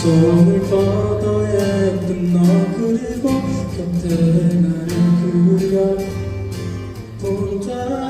손을 뻗어 예쁜 너 그리고 곁에 나를 그려 본다.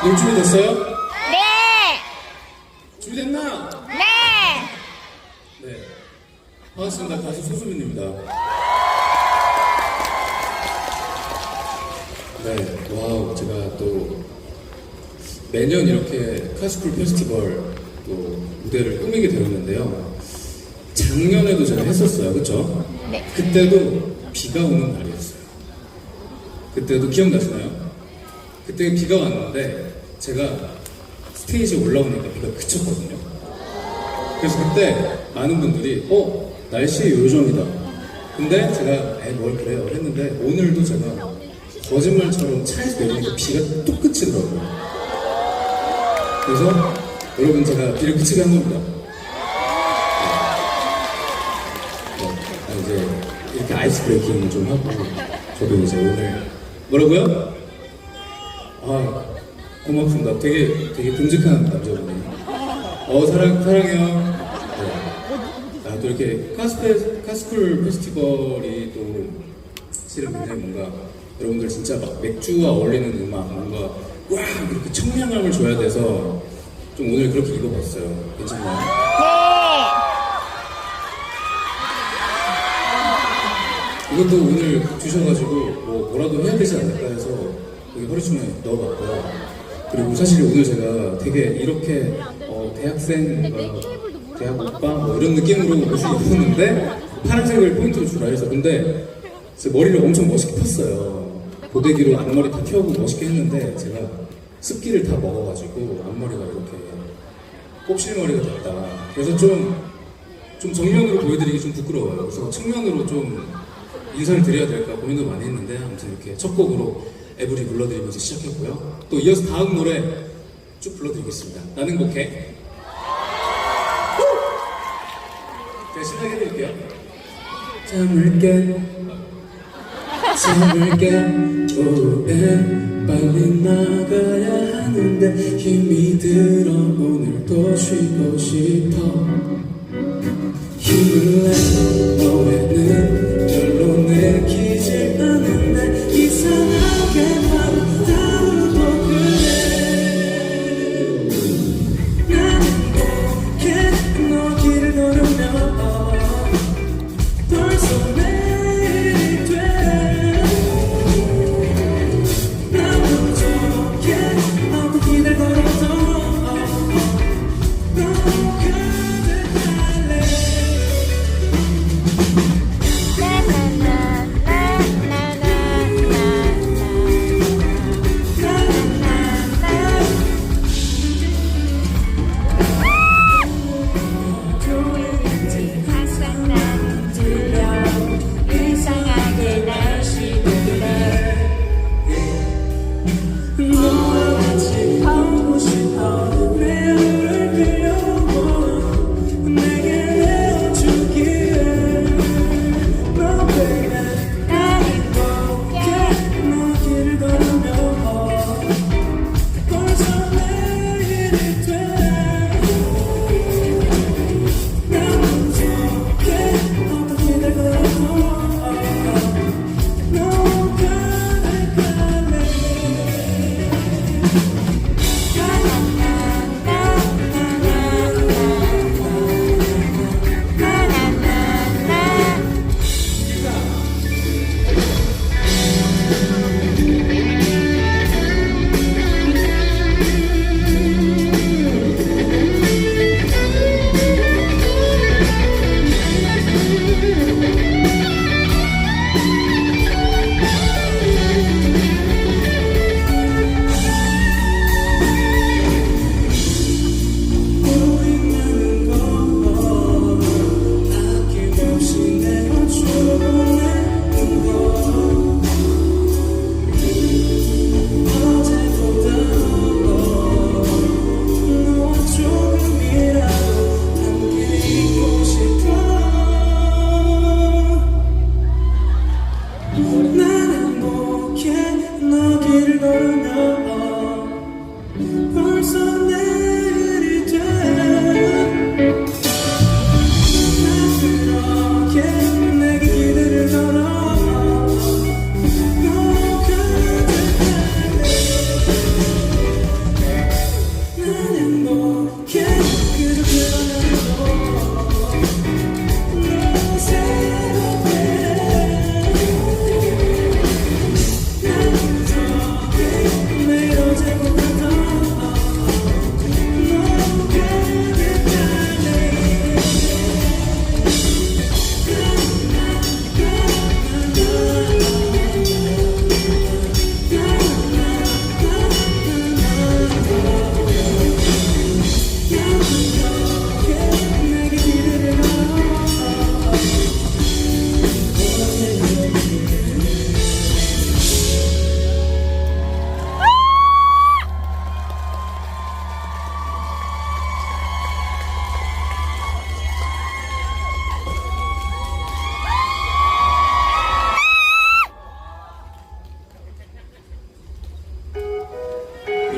님 준비됐어요? 네! 준비됐나? 네! 네. 반갑습니다. 가수 소수빈입니다. 네. 와우, 제가 또 매년 이렇게 카스쿨 페스티벌 또 무대를 꾸미게 되었는데요. 작년에도 제가 했었어요. 그쵸? 네. 그때도 비가 오는 날이었어요. 그때도 기억나시나요? 그때 비가 왔는데 제가 스테이지에 올라오니까 비가 그쳤거든요. 그래서 그때 많은 분들이 날씨의 요정이다. 근데 제가 뭘 그래요 했는데 오늘도 제가 거짓말처럼 차에서 내리니까 비가 또 그치더라고요. 그래서 여러분 제가 비를 그치게 한 겁니다. 이제 이렇게 아이스 브레이킹을 좀 하고 저도 이제 오늘 뭐라고요? 고맙습니다. 되게 듬직한 남자분이. 사랑해요. 네. 또 이렇게 카스쿨 페스티벌이 또 실은 굉장히 뭔가 여러분들 진짜 막 맥주와 어울리는 음악, 뭔가 와 이렇게 청량함을 줘야 돼서 좀 오늘 그렇게 입어봤어요. 괜찮나요? 이것도 오늘 주셔가지고 뭐라도 해야 되지 않을까 해서 여기 허리춤에 넣어봤고요. 그리고 사실 오늘 제가 되게 이렇게 대학생, 대학 오빠 이런 느낌으로 옷을 입었는데 파란색을 포인트로 주라 해서 근데 제 머리를 엄청 멋있게 폈어요. 고데기로 앞머리 다 펴고 멋있게 했는데 제가 습기를 다 먹어가지고 앞머리가 이렇게 곱실머리가 됐다. 그래서 좀 좀 정면으로 보여드리기 좀 부끄러워요. 그래서 측면으로 좀 인사를 드려야 될까 고민도 많이 했는데 아무튼 이렇게 첫 곡으로 에브리 불러드리면서 시작했고요. 또 이어서 다음 노래 쭉 불러드리겠습니다. 나는 행복해. 제가 시작해드릴게요. 잠을 깨 오후에 빨리 나가야 하는데 힘이 들어 오늘도 쉬고 싶어 힘을 내 너에는 별로 내키질 않은데 이상하게 막 다루고 그래 나는 이렇게 너 길을 걸으면 벌써 내일이 돼 나도 저렇게 하고 길을 걸어서 너무 가득할래 항상 나는 들려 이상하게 날씨도 그래 너와 같이 하고 싶어 내 얼굴 빌려워 내게 내어주기에 No baby 난 행복해 너 길을 걸으면 벌써 내일이 돼 나는 저렇게 어떤 길을 걸어도 너무 가득할래 우리는 거 아낌없이 내어주는 거 어제보다 너와 조금이라도 함께 있고 싶어 난 행복해 너 길을 걸으면 벌써 내일이 돼 난 그렇게 내게 기대를 걸어 너무 가득할래 난 행복해 그저 그러면서 너무 새롭게 난 저렇게 매일 어제보다 더 너무 가득할래 내게 기대를 걸어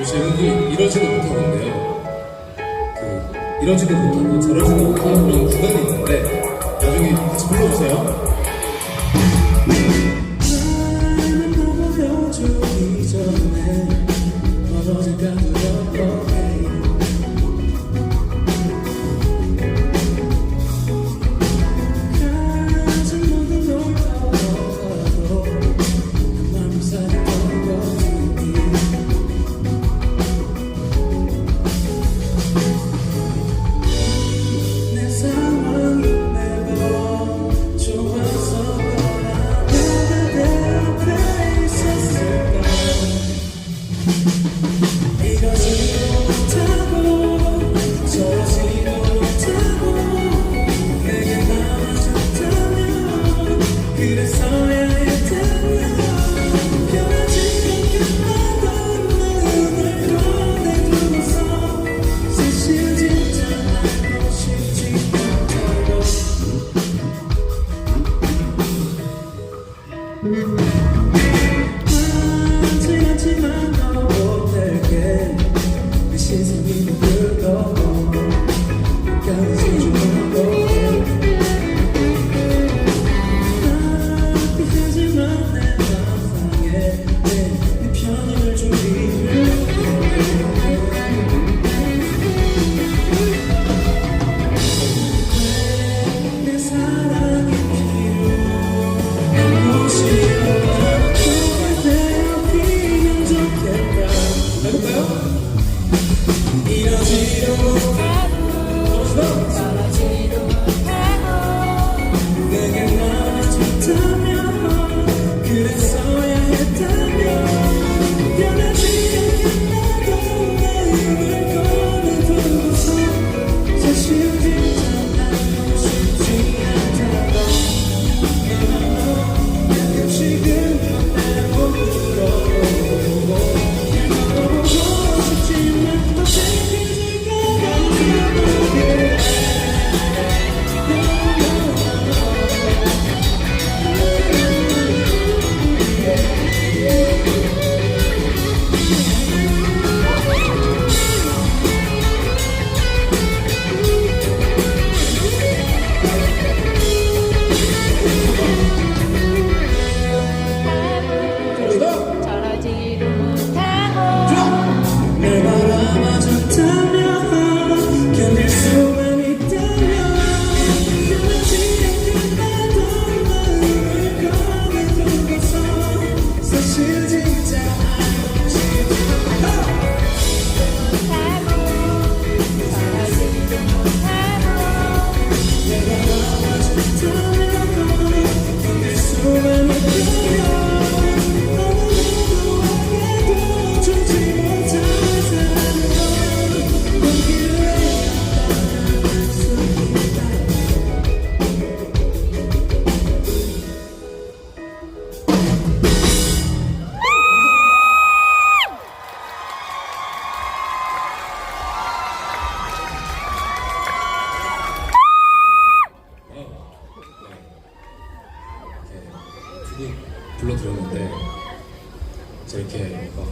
제 음이 이러지도 못하는데요. 이러지도 못하고 저러지도 못하는 그런 구간이 있는데 나중에 같이 불러주세요. 나는 너 보여주기 전에 멀어질까 두렵고 가진 모든 걸 털어도 그 맘을 살던 거지 내 상황이 매번 좋아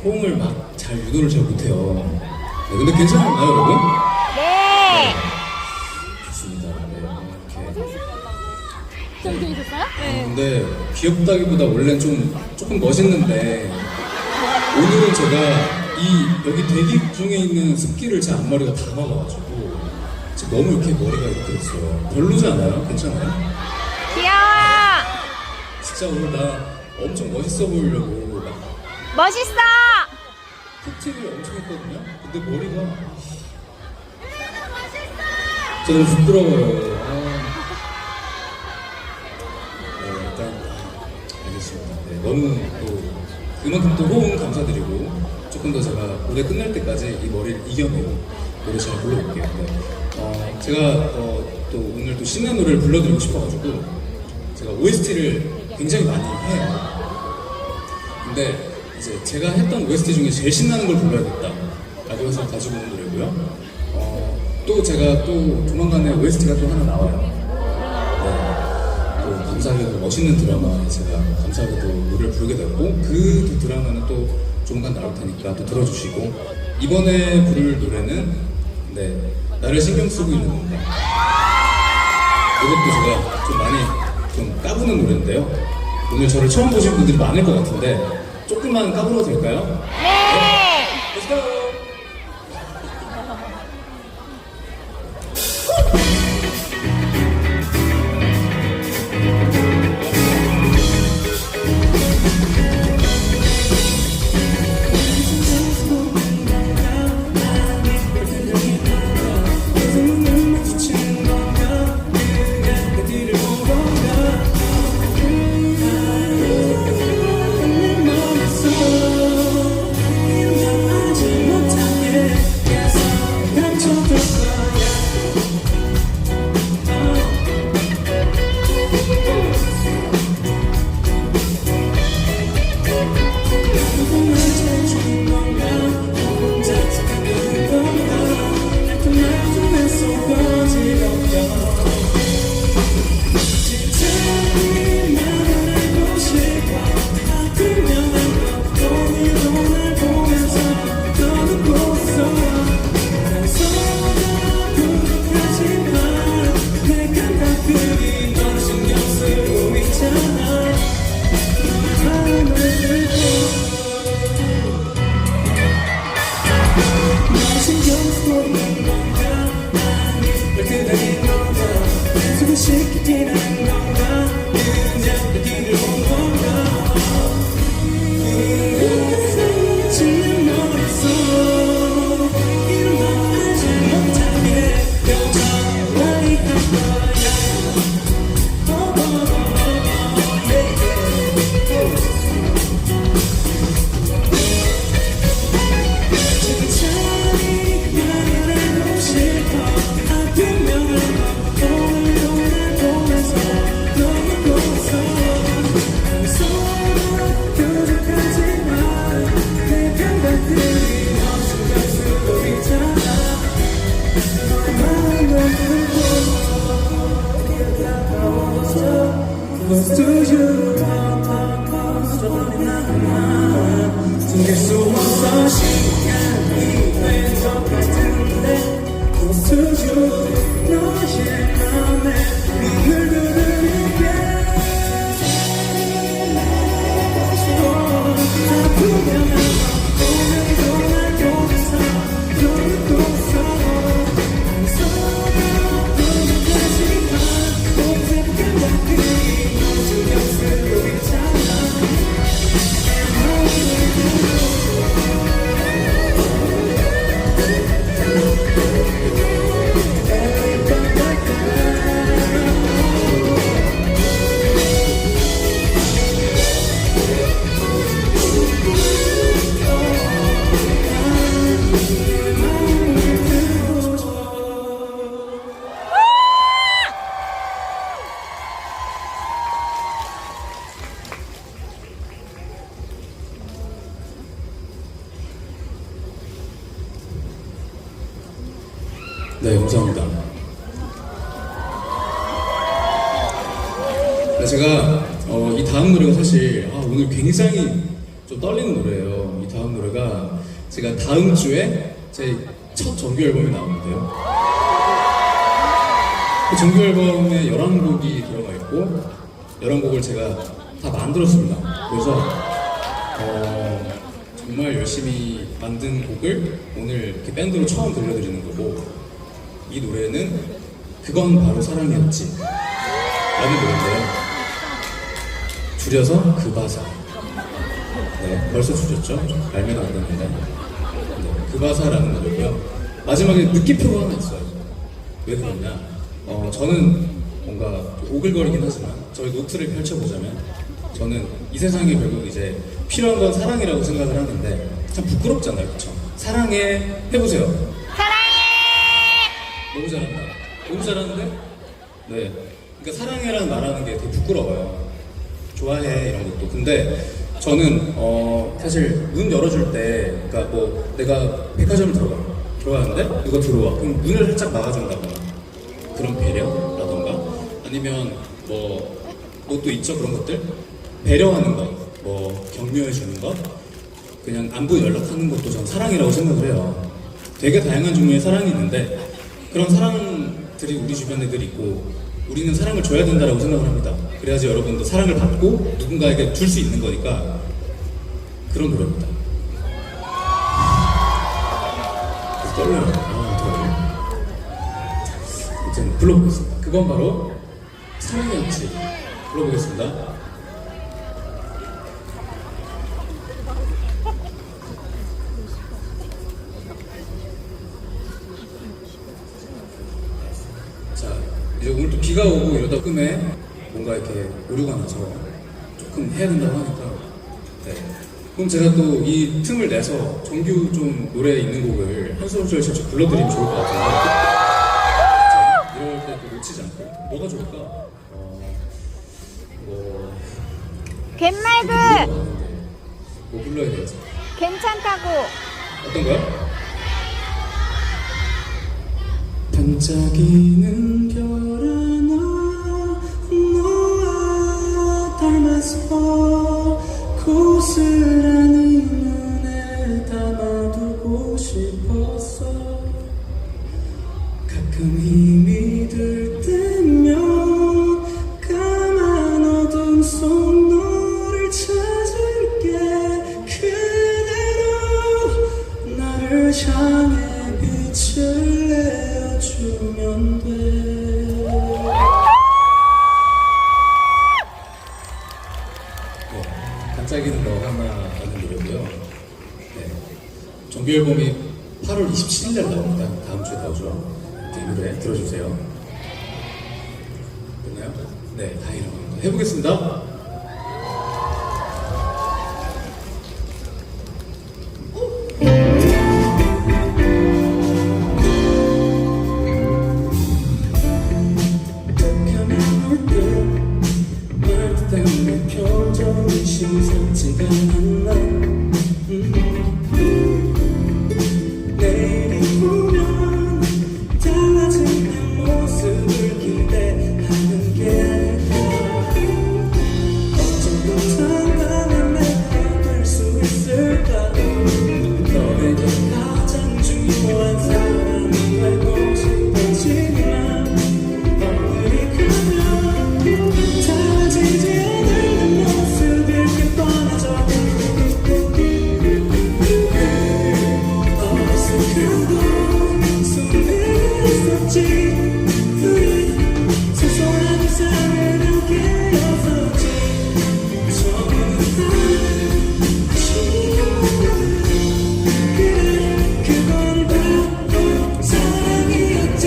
호응을 막 잘 유도를 잘 못해요. 네, 근데 괜찮았나요, 여러분? 네. 좋습니다. 네, 이렇게. 재밌었어요? 네. 근데 귀엽다기보다 원래는 조금 멋있는데 오늘은 제가 이 여기 대기 중에 있는 습기를 제 앞머리가 다 막아가지고 지금 너무 이렇게 머리가 이렇게 됐어요. 별로지 않아요? 괜찮아요? 귀여워. 진짜 오늘 나 엄청 멋있어 보이려고 막 멋있어. 팩트를 엄청 했거든요. 근데 머리가 저 너무 부끄러워요. 네, 일단 알겠습니다. 네, 너무 또 그만큼 또 호응 감사드리고 조금 더 제가 무대 끝날 때까지 이 머리를 이겨내고 노래 잘 불러볼게요. 네. 제가 또 오늘 또 신나는 노래를 불러드리고 싶어가지고 제가 OST를 굉장히 많이 해요. 근데 이제 제가 했던 OST 중에 제일 신나는 걸 불러야겠다 라고 해서 가지고 온 노래고요. 또 제가 또 조만간에 OST가 또 하나 나와요. 네. 또 감사하게도 멋있는 드라마에 제가 감사하게도 노래를 부르게 됐고 그 드라마는 또 조만간 나올 테니까 또 들어주시고 이번에 부를 노래는 네, 나를 신경 쓰고 있는 건가. 이것도 제가 좀 많이 좀 까부는 노래인데요. 오늘 저를 처음 보신 분들이 많을 것 같은데 조금만 까불어도 될까요? 네. Let's go! Close to you, 숨길 수 없어 시간이 왼쪽 같은데 Close to you, 너의 맘에 눈을 두드리게 아프면 오늘도 날 보면서 너를 보면서 네, 감사합니다. 제가 이 다음 노래가 사실 오늘 굉장히 좀 떨리는 노래예요. 이 다음 노래가 제가 다음 주에 제 첫 정규 앨범이 나오는데요. 그 정규 앨범에 11곡이 들어가 있고 11곡을 제가 다 만들었습니다. 그래서 정말 열심히 만든 곡을 오늘 이렇게 밴드로 처음 들려드리는 거고, 이 노래는 그건 바로 사랑이었지 라는 노래인데요. 줄여서 그바사. 네, 벌써 줄였죠? 알면 안 되는데. 네, 그바사라는 노래고요. 마지막에 느낌표가 하나 있어요. 왜 그러냐? 저는 뭔가 오글거리긴 하지만 저희 노트를 펼쳐보자면 저는 이 세상에 결국 이제 필요한 건 사랑이라고 생각을 하는데 참 부끄럽잖아요, 그쵸? 사랑해 해보세요. 사랑해! 너무 잘한다. 너무 잘하는데? 네. 그러니까 사랑해라는 말하는 게 되게 부끄러워요. 좋아해 이런 것도. 근데 저는 사실 문 열어줄 때, 그러니까 뭐 내가 백화점을 들어가는데 누가 들어와. 그럼 문을 살짝 막아준다거나 그런 배려라던가 아니면 뭐 또 있죠, 그런 것들. 배려하는 것, 뭐 격려해 주는 것, 그냥 안부 연락하는 것도 전 사랑이라고 생각을 해요. 되게 다양한 종류의 사랑이 있는데 그런 사랑들이 우리 주변에 늘 있고 우리는 사랑을 줘야 된다고 생각을 합니다. 그래야지 여러분도 사랑을 받고 누군가에게 줄 수 있는 거니까 그런 노래입니다. 떨려요. 이제 불러보겠습니다. 그건 바로 사랑이었지. 불러보겠습니다. 자, 이제 오늘 또 비가 오고 이러다 꿈에 뭔가 이렇게 오류가 나서 조금 해야 된다고 하니까, 네. 그럼 제가 또 이 틈을 내서 정규 좀 노래 있는 곡을 한 소절 직접 불러드리면 좋을 것 같은데, 자, 이럴 때 또 놓치지 않고 뭐가 좋을까? 갯말그! 뭐 불러야 되지? 괜찮다고! 어떤 거요? 반짝이는 별아 너와 닮아서 고스란히 눈에 담아두고 싶었어. 가끔 힘이 들 때면 까만 어둠 속 너를 찾을게. 그대로 나를 향해 빛을 내어주면 돼. 반짝이는 너 하나라는 노래고요. 네. 정규 앨범이 8월 27일 날 나옵니다. 다음 주에 나오죠. 이 노래 들어주세요. 됐나요? 네, 다 이런 거 해보겠습니다. 표정이 심상치가 않아. 내일이 오면 달라진 내 모습을 기대하는 게 어쩌면 단단한 내가 될 수 있을까. 너에게 가장 중요한 사람이 되고 싶었지만 오늘이 가면 달라지지 않을 모습 이렇게 뻔하죠. 어색하고 소리했었지. 우리 소소한 일상을 함께였었지. 처음은 아쉬운 그래 그건 바로 사랑이었지.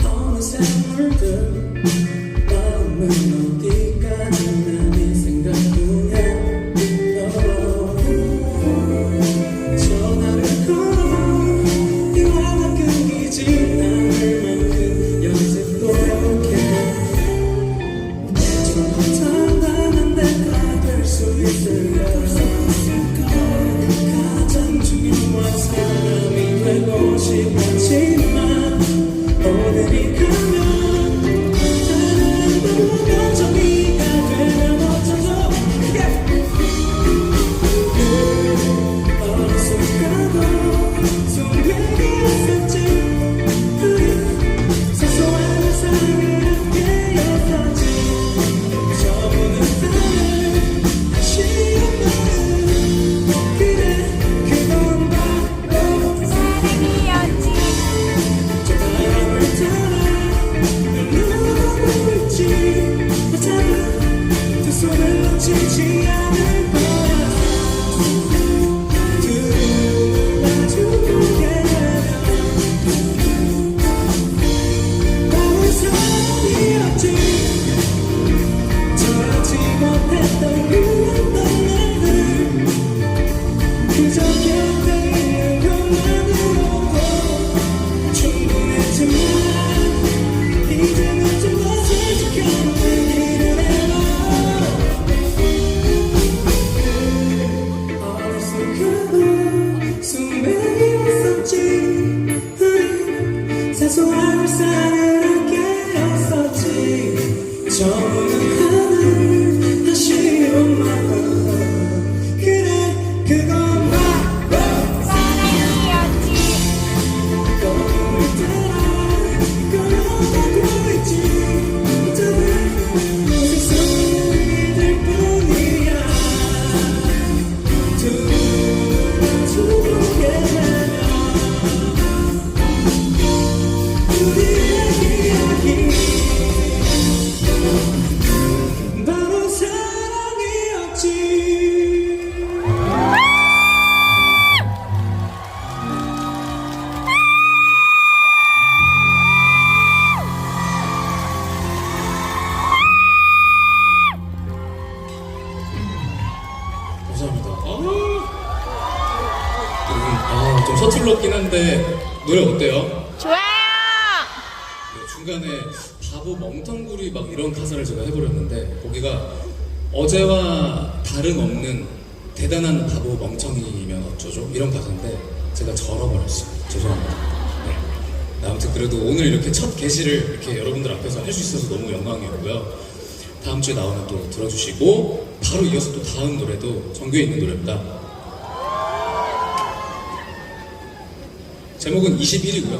어느새 물든 마음은 어디까지나 네 생각뿐이야. 전화를 걸어 대화가 끊기지 않을 만큼 연습도 해볼게. 좀 단단한 내가 될 수 있을까. 가장 중요한 사람이 되고 싶었지만 오늘이 가면 다른 감정이 놓치지 않을 거야 둘다 죽게 되면 나는 사랑이었지 저러지 못했던 그랬던 날들 그저 곁에 있는 것만으로도 충분했지만 이제는 좀 더 솔직한 얘기를 해봐 어렸을 수명이 있었지 우리 사소한 일상을 함께였었지 저무는 하늘 다시 온 마음 그래 그건 사랑이었지. 꿈을 따라 걸어가고 있지 어쩌면 세상이 뿐이야 두게 되면 우리의 이야기 바로 사랑이었지 감사합니다. 좀 서툴렀긴 한데 노래 어때요? 좋아요. 중간에 바보 멍텅구리 막 이런 가사를 제가 해버렸는데 거기가 어제와 다름없는 대단한 바보 멍청이면 어쩌죠? 이런 가사인데 제가 절어버렸어요. 죄송합니다. 네. 아무튼 그래도 오늘 이렇게 첫 게시를 이렇게 여러분들 앞에서 할 수 있어서 너무 영광이었고요. 다음 주에 나오면 또 들어주시고 바로 이어서 또 다음 노래도 정규에 있는 노래입니다. 제목은 21이고요.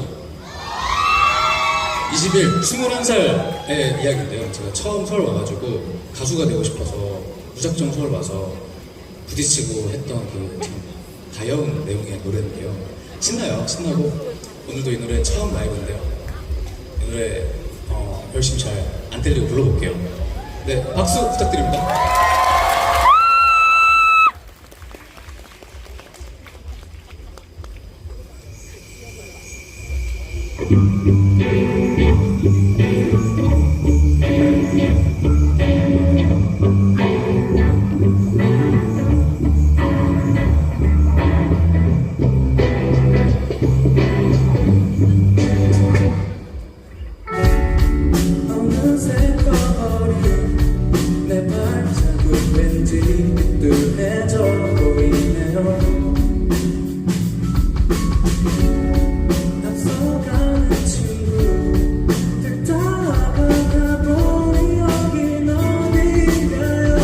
21, 21살의 이야기인데요. 제가 처음 서울 와가지고 가수가 되고 싶어서 무작정 서울 와서 부딪히고 했던 그 참 가여운 내용의 노래인데요. 신나요. 신나고 오늘도 이 노래 처음 라이브인데요. 이 노래 열심히 잘 안 들리고 불러볼게요. 네, 박수 부탁드립니다. 어느새 거리 내 발자국 왠지 삐뚤해져 보이네요 앞서가는 친구들 따라가다 보니 여긴 어딘가요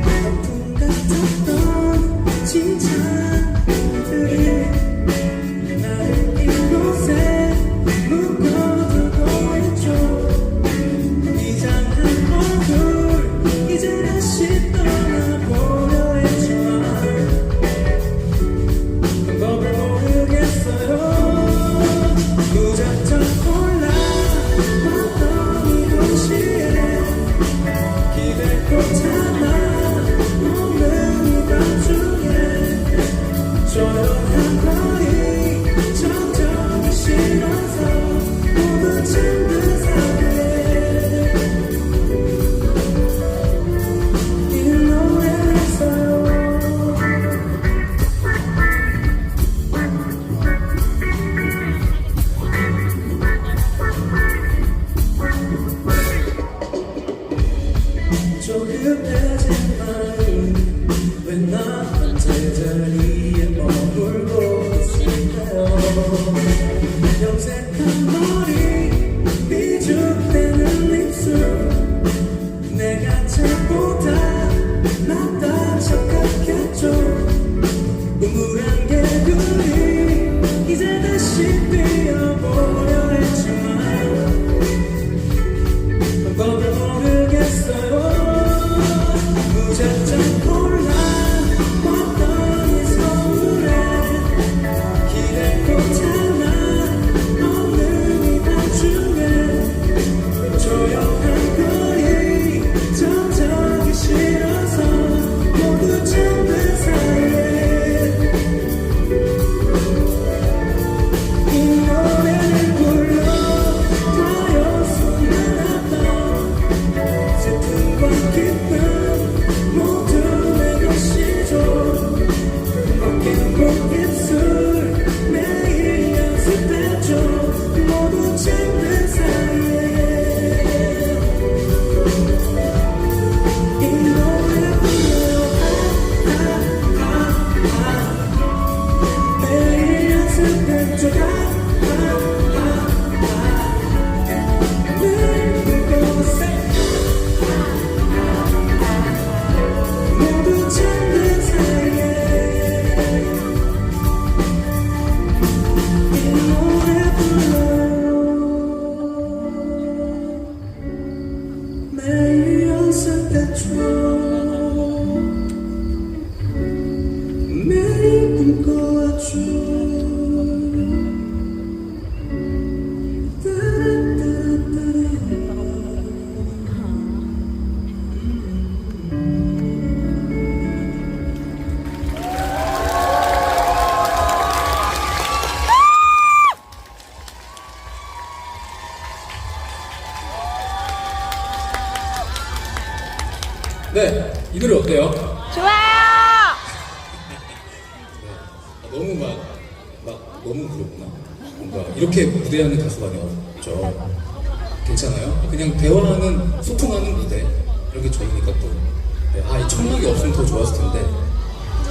거품 같았던 칭찬들이 나를 이곳에 묶어두고 있죠 이상한 얼굴 이제 다시 떠나보려 했지만 방법을 모르겠어요 무작정 올라왔던 이곳이에 기댈 참아 오는 밤중에 조용한 거리 점점 싫어서 모두 잠든 사이에 이 노래를 써요 조급해진 마음 왜 나만 제자리에 머물고 있을까요 염색한 머리 비죽대는 입술 내가 잘보다 낫다 착각했죠 우물한 개구리 이제 다시 뛰어보려 했지만 방법을 모르겠어요 무작정 올라왔던 이 서울에 기댈 곳 하나 없는 이 기쁨 모두 내 것이죠 어깨 입술 매일 연습했죠 모두 잠든 사이에 이 노래 불러요 매일 연습했죠 늘 그곳에 모두 잠든 사이에 이 노래 불러요 매일 연습했죠 매일 꿈꿔왔죠 네, 이 노래 어때요? 좋아요. 너무 너무 그렇구나. 뭔가 이렇게 무대하는 가수가 없죠. 괜찮아요? 그냥 대화하는, 소통하는 무대. 이렇게 좋으니까 또. 네, 이 천막이 없으면 더 좋았을 텐데.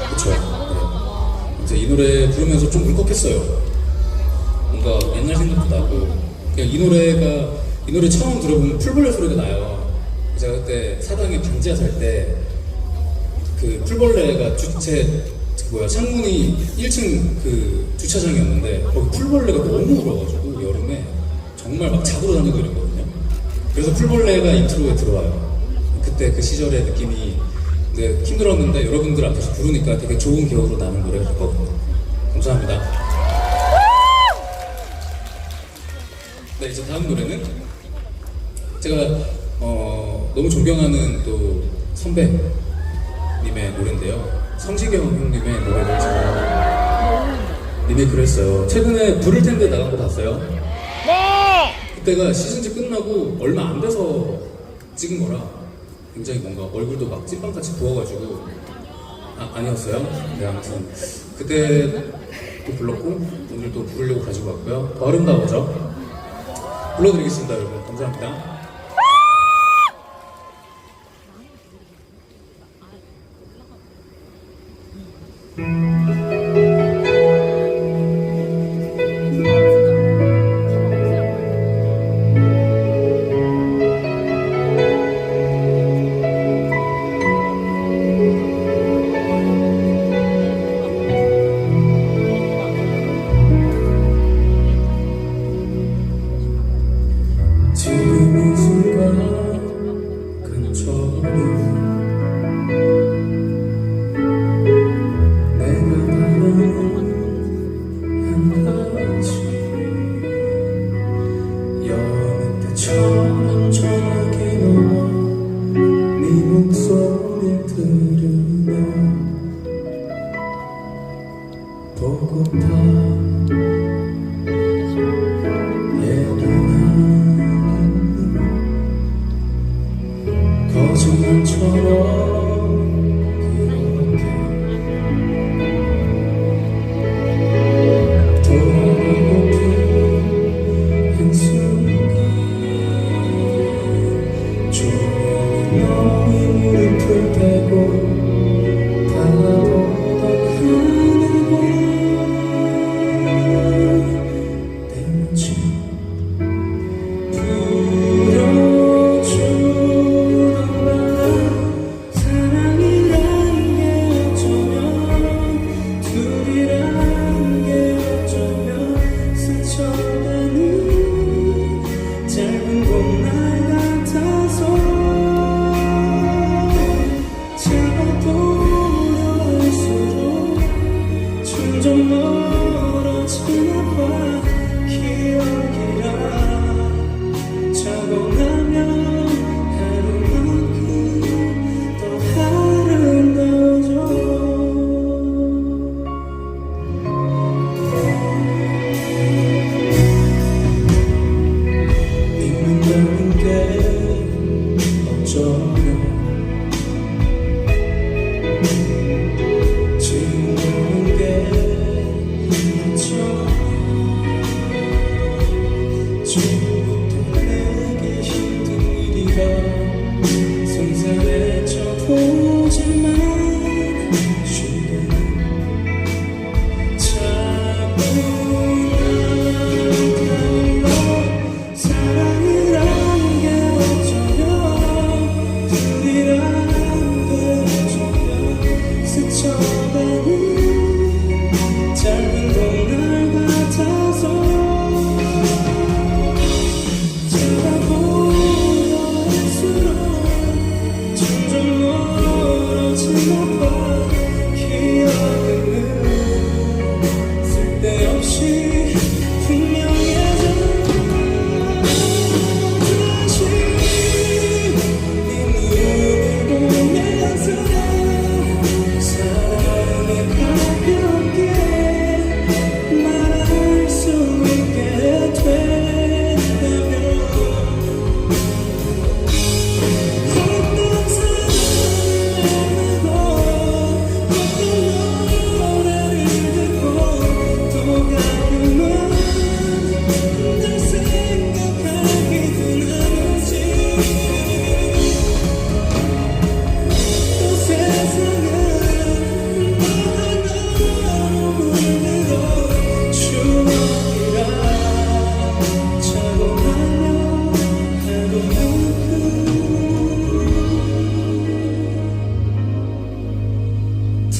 그쵸. 네. 이제 이 노래 부르면서 좀 울컥했어요. 뭔가 옛날 생각도 나고. 그냥 이 노래 처음 들어보면 풀벌레 소리가 나요. 제가 그때 사당에 반지하 살 때, 그 풀벌레가 창문이 1층 그 주차장이었는데, 거기 풀벌레가 너무 울어가지고, 여름에 정말 막 잡으러 다니고 이랬거든요. 그래서 풀벌레가 인트로에 들어와요. 그때 그 시절의 느낌이 힘들었는데, 여러분들 앞에서 부르니까 되게 좋은 기억으로 남은 노래가 됐거든요. 감사합니다. 네, 이제 다음 노래는 제가 너무 존경하는 또 선배님의 노래인데요. 성시경 형님의 노래를 제가 리메이크를 했어요. 최근에 부를 텐데 나간 거 봤어요? 네. 그때가 시즌즈 끝나고 얼마 안 돼서 찍은 거라 굉장히 뭔가 얼굴도 막 찐빵같이 부어가지고 아니었어요? 네, 아무튼 그때 또 불렀고 오늘 또 부르려고 가지고 왔고요. 더 아름다워져 불러드리겠습니다. 여러분 감사합니다. 지금 이 순간 근처로 내가 바라는 한 가지 여느 때처럼 전화기 넘어 네 목소리 들으며 보고파 거짓말처럼 그렇게 돌아가고픈 한순간 조용히 너의 무릎을 대고 바라보다 하늘과 내 묻지 불어줘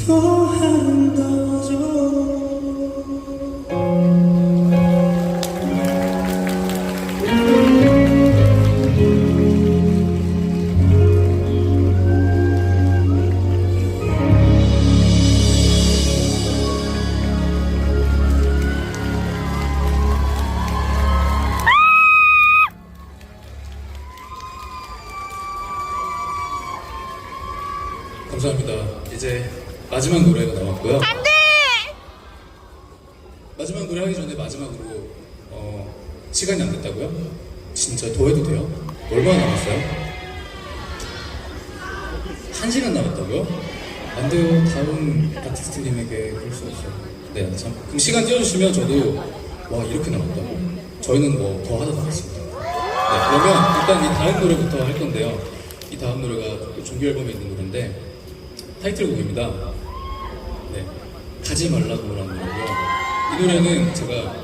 더 아름다워져. 감사합니다. 이제 마지막 노래가 남았고요. 안 돼! 마지막 노래 하기 전에 마지막으로 시간이 안 됐다고요? 진짜 더 해도 돼요? 얼마나 남았어요? 1시간 남았다고요? 안 돼요. 다음 아티스트님에게 그럴 수 없어요. 네, 참. 그럼 시간 띄워주시면 저도 와 이렇게 남았다고? 저희는 뭐 더 하다 가겠습니다. 네, 그러면 일단 이 다음 노래부터 할 건데요. 이 다음 노래가 정규 앨범에 있는 노래인데 타이틀곡입니다. 네, 가지 말라고라는 노래고요. 이 노래는 제가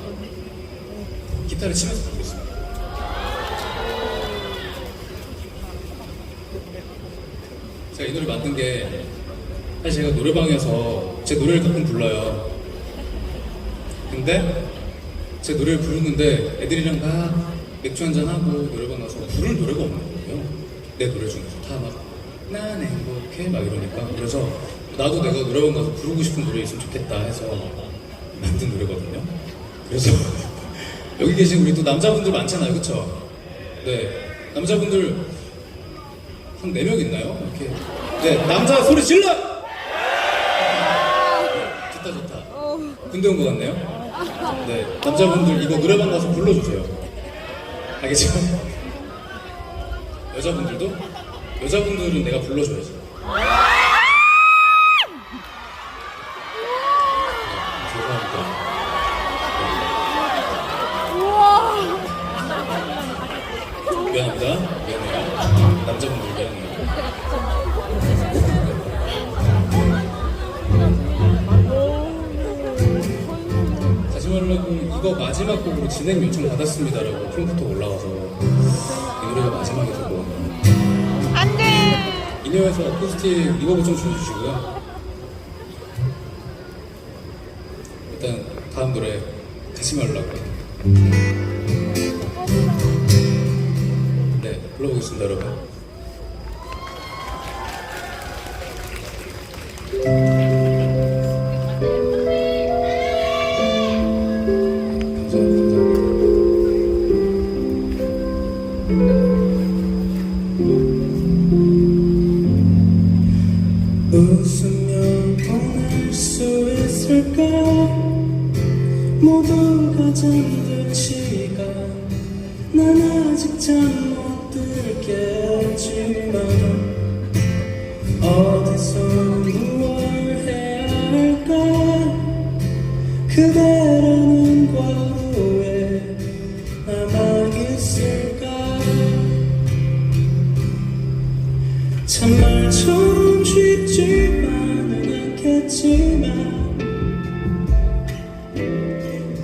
기타를 치면서 부르겠습니다. 제가 이 노래 만든 게 사실 제가 노래방에서 제 노래를 가끔 불러요. 근데 제 노래를 부르는데 애들이랑 막 맥주 한잔 하고 노래방 가서 부를 노래가 없는 거예요. 내 노래 중에서 다 막 난 행복해 막 이러니까 그래서 나도 내가 노래방 가서 부르고 싶은 노래 있으면 좋겠다 해서 만든 노래거든요. 그래서 여기 계신 우리 또 남자분들 많잖아요, 그쵸? 네, 남자분들 한 4명 있나요? 이렇게. 네, 남자 소리 질러! 좋다, 좋다. 군대 온 것 같네요? 네, 남자분들 이거 노래방 가서 불러주세요. 알겠죠? 여자분들도? 여자분들은 내가 불러줘야지. 죄송합니다. 미안합니다. 미안해요. 남자분들 미안해요. 가지 말라고 이거 마지막 곡으로 진행 요청 받았습니다라고 컴퓨터 올라와서 이 노래가 마지막에 될 것 같네요. 안 돼! 이내에서 어쿠스틱 리버브 좀 줄여주시고요. 일단 다음 노래 가지 말라고. 네, 불러보겠습니다, 여러분. 웃으며 보낼 수 있을까? 모두가 잠든 시간 난 아직 잠 못 들겠지만 어디서 무얼 해야 할까? 그대라는 과거에 남아있을까? 참말처럼 쉽지만은 않겠지만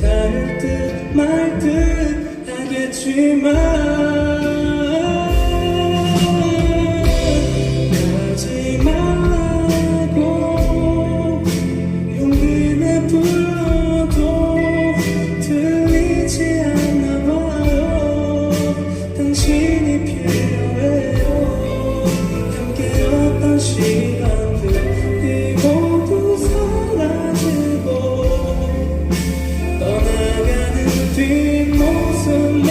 닿을 듯 말 듯 하겠지만 가지 말라고 용기 내불러도 들리지 않나 봐요. 당신이 필요해요. 함께였던 시간들이 모두 사라지고 떠나가는 뒷모습만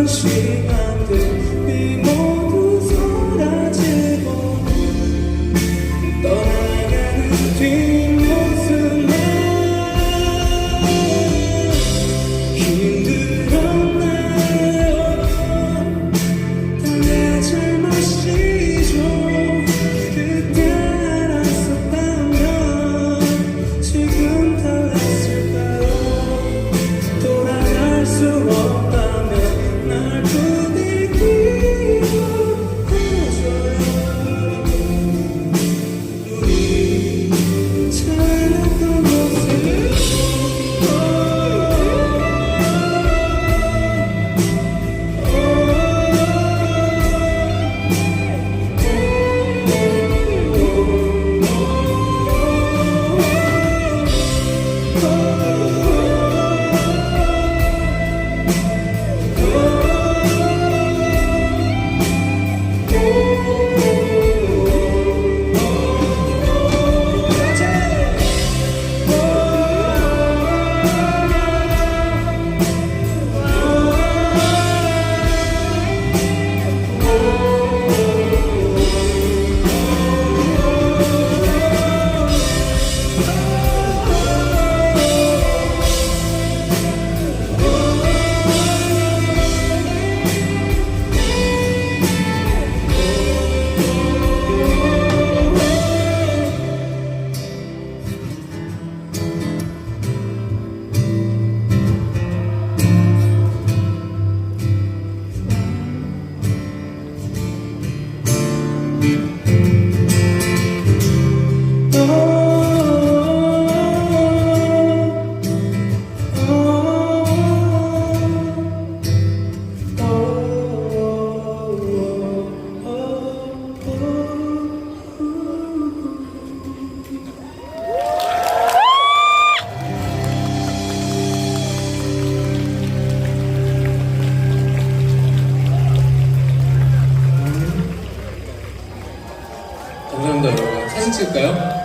좋았던 시간들이 모두 사라지고 떠나가는 뒷모습만 힘들었나요? 다 내 잘못이죠. 그때 알았었다면 지금 달랐을까요? 돌아갈 수 없다면 날 부디기로 해줘요. 우리 잘났던 모습 감사합니다, 여러분. 사진 찍을까요?